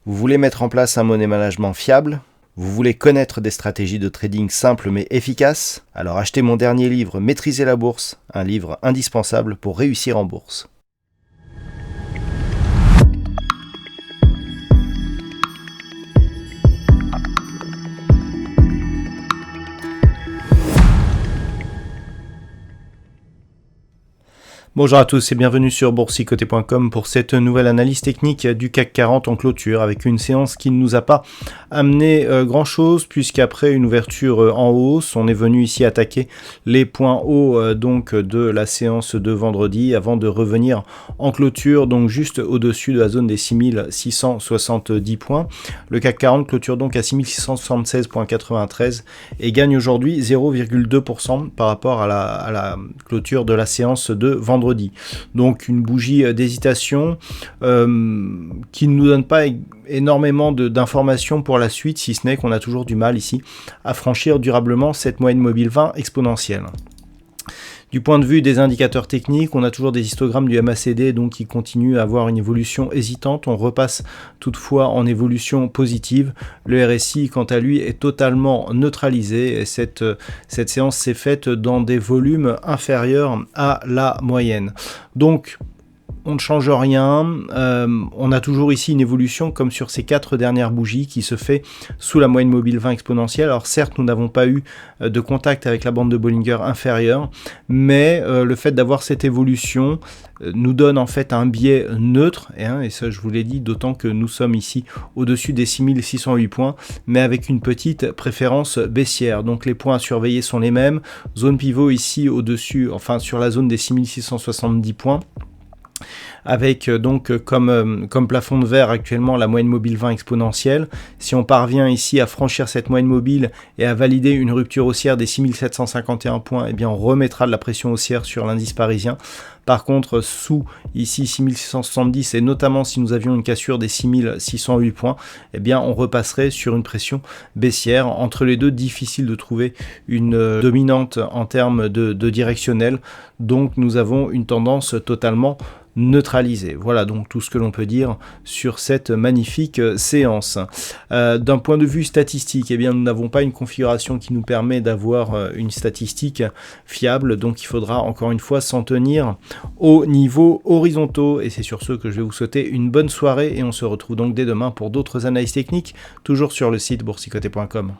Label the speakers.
Speaker 1: Vous voulez mettre en place un money management fiable? Vous voulez connaître des stratégies de trading simples mais efficaces? Alors achetez mon dernier livre Maîtriser la bourse, un livre indispensable pour réussir en bourse. Bonjour à tous et bienvenue sur boursicoté.com pour cette nouvelle analyse technique du CAC 40 en clôture avec une séance qui ne nous a pas amené grand chose puisqu'après une ouverture en hausse, on est venu ici attaquer les points hauts donc de la séance de vendredi avant de revenir en clôture donc juste au-dessus de la zone des 6670 points. Le CAC 40 clôture donc à 6676,93 et gagne aujourd'hui 0,2% par rapport à la clôture de la séance de vendredi. Donc une bougie d'hésitation qui ne nous donne pas énormément d'informations pour la suite, si ce n'est qu'on a toujours du mal ici à franchir durablement cette moyenne mobile 20 exponentielle. Du point de vue des indicateurs techniques, on a toujours des histogrammes du MACD donc qui continuent à avoir une évolution hésitante. On repasse toutefois en évolution positive. Le RSI, quant à lui, est totalement neutralisé et cette séance s'est faite dans des volumes inférieurs à la moyenne. Donc, on ne change rien, on a toujours ici une évolution comme sur ces 4 dernières bougies qui se fait sous la moyenne mobile 20 exponentielle. Alors certes, nous n'avons pas eu de contact avec la bande de Bollinger inférieure, mais le fait d'avoir cette évolution nous donne en fait un biais neutre, et ça je vous l'ai dit, d'autant que nous sommes ici au-dessus des 6608 points, mais avec une petite préférence baissière. Donc les points à surveiller sont les mêmes, zone pivot ici au-dessus, enfin sur la zone des 6670 points, avec donc comme plafond de verre actuellement la moyenne mobile 20 exponentielle. Si on parvient ici à franchir cette moyenne mobile et à valider une rupture haussière des 6751 points, eh bien on remettra de la pression haussière sur l'indice parisien. Par contre, sous ici 6670 et notamment si nous avions une cassure des 6608 points, eh bien on repasserait sur une pression baissière. Entre les deux, difficile de trouver une dominante en termes de directionnel. Donc nous avons une tendance totalement neutralisé. Voilà donc tout ce que l'on peut dire sur cette magnifique séance. D'un point de vue statistique, eh bien nous n'avons pas une configuration qui nous permet d'avoir une statistique fiable, donc il faudra encore une fois s'en tenir aux niveaux horizontaux et c'est sur ce que je vais vous souhaiter une bonne soirée et on se retrouve donc dès demain pour d'autres analyses techniques, toujours sur le site boursicoté.com.